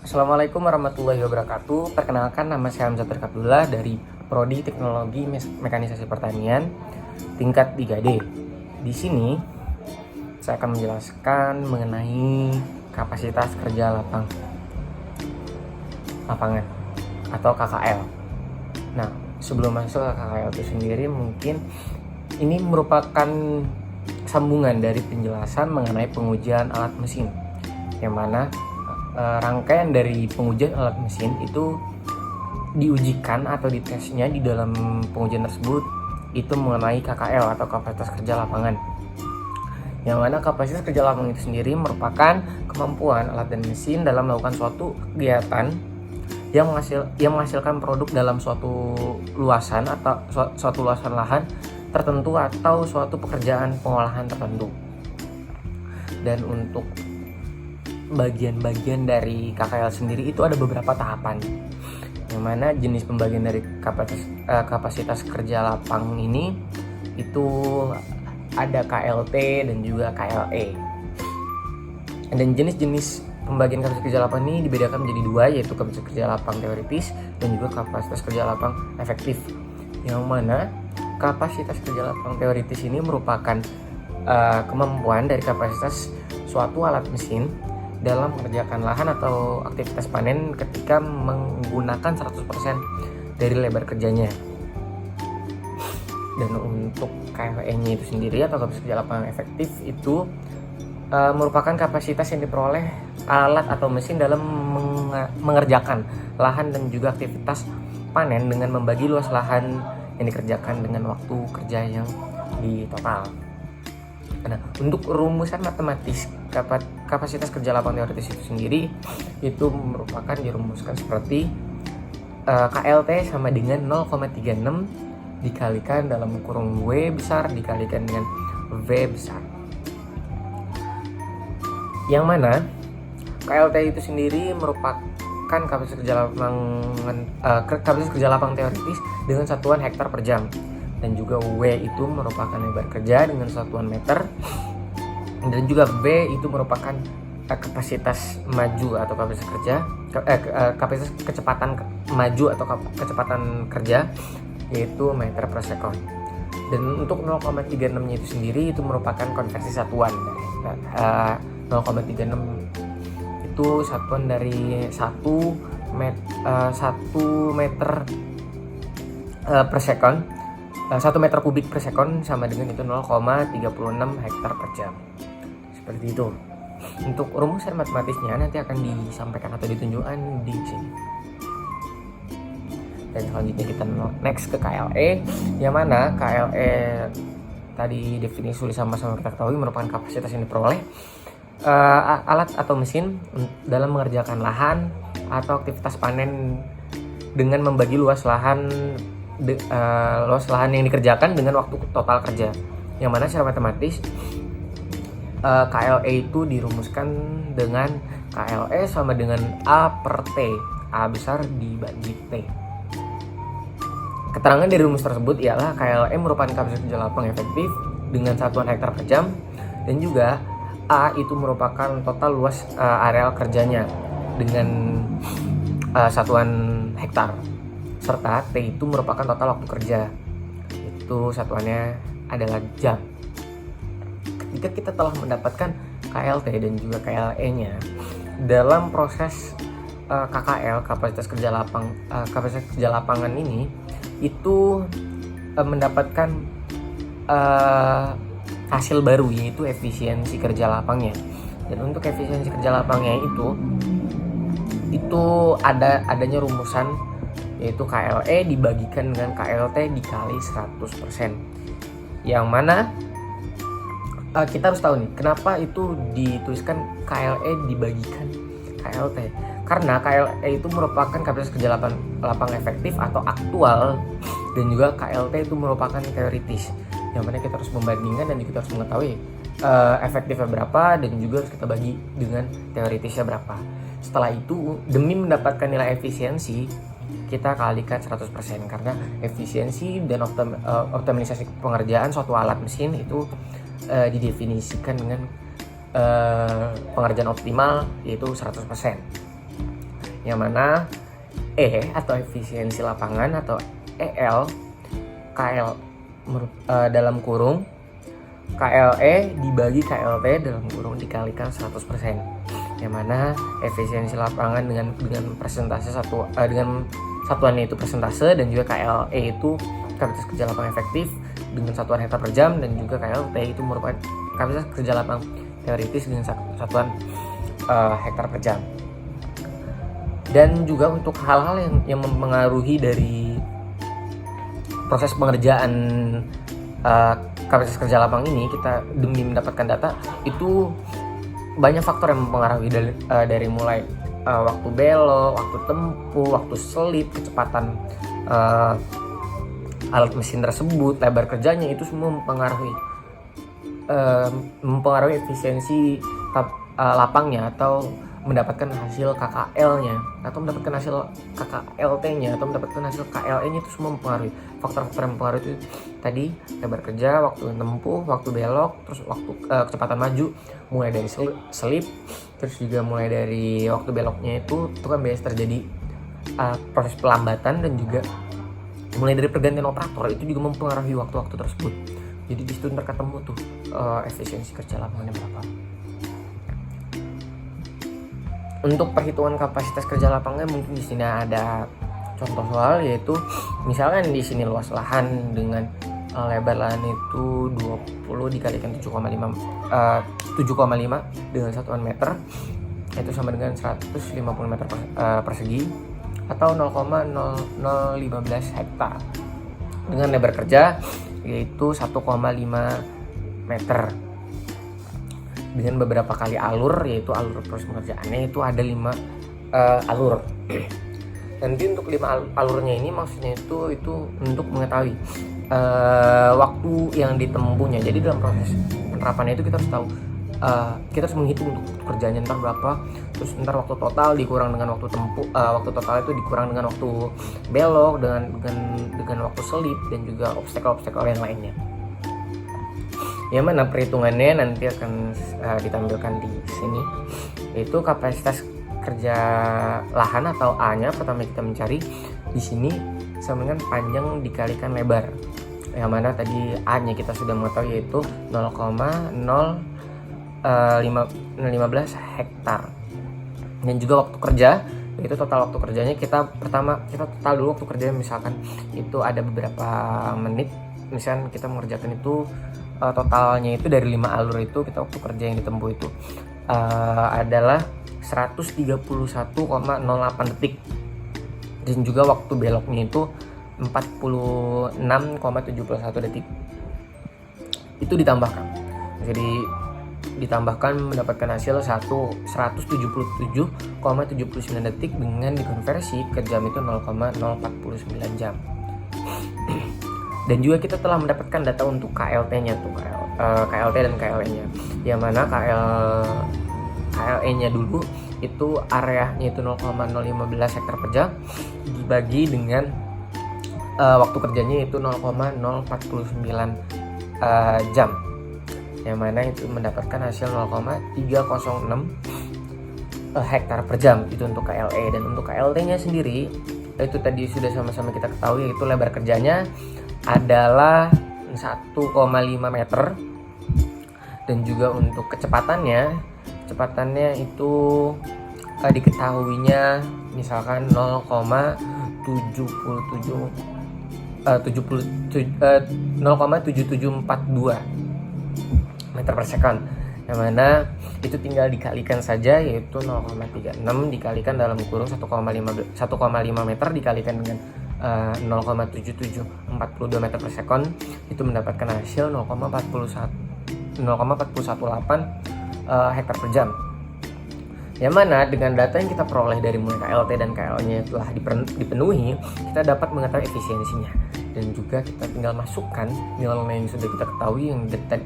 Assalamualaikum warahmatullahi wabarakatuh. Perkenalkan, nama saya Hamzah Abdullah dari Prodi Teknologi Mekanisasi Pertanian tingkat 3D. Di sini saya akan menjelaskan mengenai kapasitas kerja lapangan atau KKL. Nah, sebelum masuk ke KKL itu sendiri, mungkin ini merupakan sambungan dari penjelasan mengenai pengujian alat mesin, yang mana rangkaian dari pengujian alat mesin itu diujikan atau ditesnya di dalam pengujian tersebut itu mengenai KKL atau kapasitas kerja lapangan, yang mana kapasitas kerja lapangan itu sendiri merupakan kemampuan alat dan mesin dalam melakukan suatu kegiatan yang menghasilkan produk dalam suatu luasan atau suatu luasan lahan tertentu atau suatu pekerjaan pengolahan tertentu. Dan untuk bagian-bagian dari KKL sendiri itu ada beberapa tahapan, yang mana jenis pembagian dari kapasitas kerja lapang ini itu ada KLT dan juga KLE. Dan jenis-jenis pembagian kapasitas kerja lapang ini dibedakan menjadi dua, yaitu kapasitas kerja lapang teoritis dan juga kapasitas kerja lapang efektif, yang mana kapasitas kerja lapang teoritis ini merupakan kemampuan dari kapasitas suatu alat mesin dalam mengerjakan lahan atau aktivitas panen ketika menggunakan 100% dari lebar kerjanya. Dan untuk KLE-nya itu sendiri atau kapasitas kerja lapangan efektif itu merupakan kapasitas yang diperoleh alat atau mesin dalam mengerjakan lahan dan juga aktivitas panen dengan membagi luas lahan yang dikerjakan dengan waktu kerja yang di total. Nah, untuk rumusan matematis kapasitas kerja lapangan teoritis itu sendiri itu merupakan dirumuskan seperti KLT sama dengan 0,36 dikalikan dalam kurung W besar dikalikan dengan V besar, yang mana KLT itu sendiri merupakan kapasitas kerja lapangan teoritis dengan satuan hektar per jam, dan juga W itu merupakan lebar kerja dengan satuan meter, dan juga V itu merupakan kapasitas maju atau kapasitas kerja kapasitas kecepatan maju atau kecepatan kerja, yaitu meter per sekon. Dan untuk 0,36 nya itu sendiri itu merupakan konversi satuan. 0,36 itu satuan dari 1 meter per sekon. 1 meter kubik per sekon sama dengan itu 0,36 hektar per jam. Seperti itu. Untuk rumusan matematisnya nanti akan disampaikan atau ditunjukkan di sini. Dan selanjutnya kita next ke KLE, yang mana KLE tadi definisi sudah sama-sama kita ketahui merupakan kapasitas yang diperoleh alat atau mesin dalam mengerjakan lahan atau aktivitas panen dengan membagi luas lahan yang dikerjakan dengan waktu total kerja, yang mana secara matematis KLE itu dirumuskan dengan KLE sama dengan A per T, A besar dibagi T. Keterangan dari rumus tersebut ialah KLE merupakan kapasitas kerja lapang efektif dengan satuan hektar per jam, dan juga A itu merupakan total luas areal kerjanya dengan satuan hektar, serta T itu merupakan total waktu kerja, itu satuannya adalah jam. Ketika kita telah mendapatkan KLT dan juga KLE-nya, dalam proses KKL kapasitas kerja lapangan ini itu mendapatkan hasil baru, yaitu efisiensi kerja lapangnya. Dan untuk efisiensi kerja lapangnya itu adanya rumusan, yaitu KLE dibagikan dengan KLT dikali 100%, yang mana kita harus tahu nih kenapa itu dituliskan KLE dibagikan KLT, karena KLE itu merupakan kapasitas kerja lapang efektif atau aktual, dan juga KLT itu merupakan teoritis, yang mana kita harus membandingkan dan kita harus mengetahui efektifnya berapa dan juga harus kita bagi dengan teoritisnya berapa. Setelah itu, demi mendapatkan nilai efisiensi, kita kalikan 100%, karena efisiensi dan optimalisasi pengerjaan suatu alat mesin itu didefinisikan dengan pengerjaan optimal, yaitu 100%. yang mana E atau efisiensi lapangan atau EL, KL dalam kurung KLE dibagi KLT dalam kurung dikalikan 100%, yang mana efisiensi lapangan dengan persentase dengan satuannya itu persentase, dan juga KLE itu kapasitas kerja lapangan efektif dengan satuan hektar per jam, dan juga KLT itu merupakan kapasitas kerja lapangan teoritis dengan satuan hektar per jam. Dan juga untuk hal-hal yang mempengaruhi dari proses pengerjaan kapasitas kerja lapangan ini, kita demi mendapatkan data itu banyak faktor yang mempengaruhi dari mulai waktu belok, waktu tempuh, waktu selip, kecepatan alat mesin tersebut, lebar kerjanya, itu semua mempengaruhi efisiensi lapangnya atau mendapatkan hasil KKL-nya atau mendapatkan hasil KKLT-nya atau mendapatkan hasil KLE-nya. Itu semua mempengaruhi. Faktor-faktor yang mempengaruhi itu tadi lebar kerja, waktu tempuh, waktu belok, terus waktu kecepatan maju, mulai dari selip, terus juga mulai dari waktu beloknya itu kan biasa terjadi proses pelambatan, dan juga mulai dari pergantian operator itu juga mempengaruhi waktu-waktu tersebut. Jadi di situ ntar ketemu tuh efisiensi kerja lapangannya berapa. Untuk perhitungan kapasitas kerja lapangan mungkin di sini ada contoh soal, yaitu misalkan di sini luas lahan dengan lebar lahan itu 20 dikalikan 7,5 dengan satuan meter, itu sama dengan 150 meter persegi atau 0,0015 hektar. Dengan lebar kerja yaitu 1,5 meter dengan beberapa kali alur, yaitu alur proses pengerjaannya itu ada 5 alur. Nanti untuk 5 alurnya ini maksudnya itu untuk mengetahui waktu yang ditempuhnya. Jadi dalam proses penerapannya itu kita harus tahu, kita harus menghitung untuk kerjanya ntar berapa, terus ntar waktu total dikurang dengan waktu tempuh, waktu total itu dikurang dengan waktu belok, dengan waktu selip, dan juga obstacle yang lainnya. Yang mana perhitungannya nanti akan ditampilkan di sini, yaitu kapasitas kerja lahan atau A-nya pertama kita mencari di sini sama dengan panjang dikalikan lebar, yang mana tadi A-nya kita sudah mengetahui yaitu 0,015 hektar. Dan juga waktu kerja, itu total waktu kerjanya kita total dulu waktu kerjanya, misalkan itu ada beberapa menit, misalkan kita mengerjakan itu totalnya itu dari 5 alur itu, kita waktu kerja yang ditempuh itu adalah 131,08 detik, dan juga waktu beloknya itu 46,71 detik. Itu ditambahkan, jadi ditambahkan mendapatkan hasil 177,79 detik dengan dikonversi ke jam itu 0,049 jam. Dan juga kita telah mendapatkan data untuk KLT-nya tuh, KLT dan KLE-nya, yang mana KLE-nya dulu itu areanya itu 0,015 hektar per jam dibagi dengan waktu kerjanya itu 0,049 jam, yang mana itu mendapatkan hasil 0,306 hektar per jam itu untuk KLE. Dan untuk KLT-nya sendiri itu tadi sudah sama-sama kita ketahui, yaitu lebar kerjanya adalah 1,5 meter, dan juga untuk kecepatannya itu diketahuinya misalkan 0,7742 meter per second, yang mana itu tinggal dikalikan saja, yaitu 0,36 dikalikan dalam kurung 1,5 meter dikalikan dengan 0,7742 meter per second, itu mendapatkan hasil 0,418 hektar per jam. Yang mana dengan data yang kita peroleh dari mulai KLT dan KL-nya telah dipenuhi, kita dapat mengetahui efisiensinya, dan juga kita tinggal masukkan nilai yang sudah kita ketahui,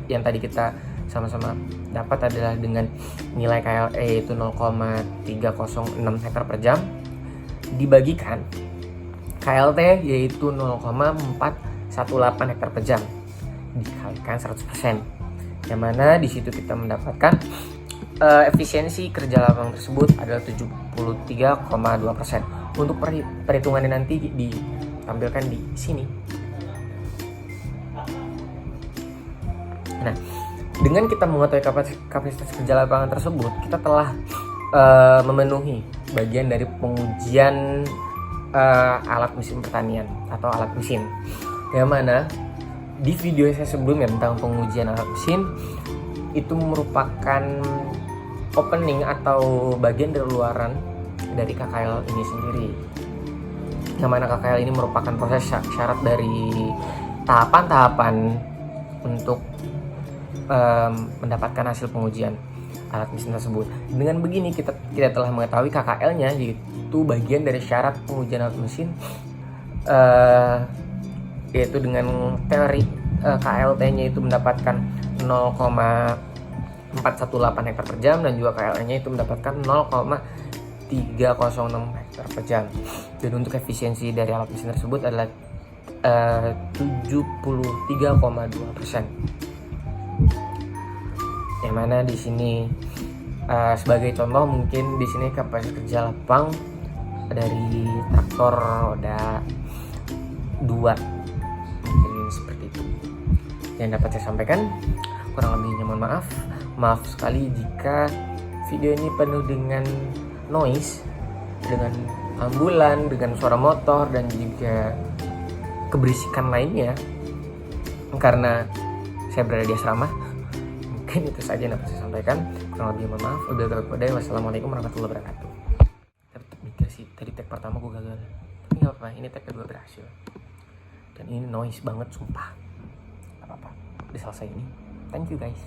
yang tadi kita sama-sama dapat adalah dengan nilai KLE itu 0,306 hektar per jam dibagikan KLT yaitu 0,418 hektar per jam dikalikan 100%, yang mana di situ kita mendapatkan efisiensi kerja lapangan tersebut adalah 73,2%. Untuk perhitungannya nanti ditampilkan di sini. Nah, dengan kita mengetahui kapasitas kerja lapangan tersebut, kita telah memenuhi bagian dari pengujian alat mesin pertanian atau alat mesin. Yang mana di video saya sebelumnya tentang pengujian alat mesin itu merupakan opening atau bagian dari luaran dari KKL ini sendiri. Yang mana KKL ini merupakan proses syarat dari tahapan-tahapan untuk mendapatkan hasil pengujian alat mesin tersebut. Dengan begini kita telah mengetahui KKL-nya, yaitu bagian dari syarat pengujian alat mesin, yaitu dengan teori KLT-nya itu mendapatkan 0,418 hektar per jam dan juga KLE-nya itu mendapatkan 0,306 hektar per jam. Dan untuk efisiensi dari alat mesin tersebut adalah 73,2%. Yang mana di sini sebagai contoh mungkin di sini kapasitas kerja lapang dari traktor roda 2 mungkin seperti itu yang dapat saya sampaikan. Kurang lebihnya mohon maaf sekali jika video ini penuh dengan noise, dengan ambulan, dengan suara motor dan juga keberisikan lainnya, karena saya berada di asrama. Mungkin itu saja yang dapat saya sampaikan. Kurang lebih mohon maaf. Wassalamualaikum warahmatullahi wabarakatuh. Tetap mikir sih, tadi tag pertama gue gagal, tapi nggak apa-apa, ini tag kedua berhasil. Dan ini noise banget sumpah. Gak apa-apa, udah selesai ini. Thank you guys.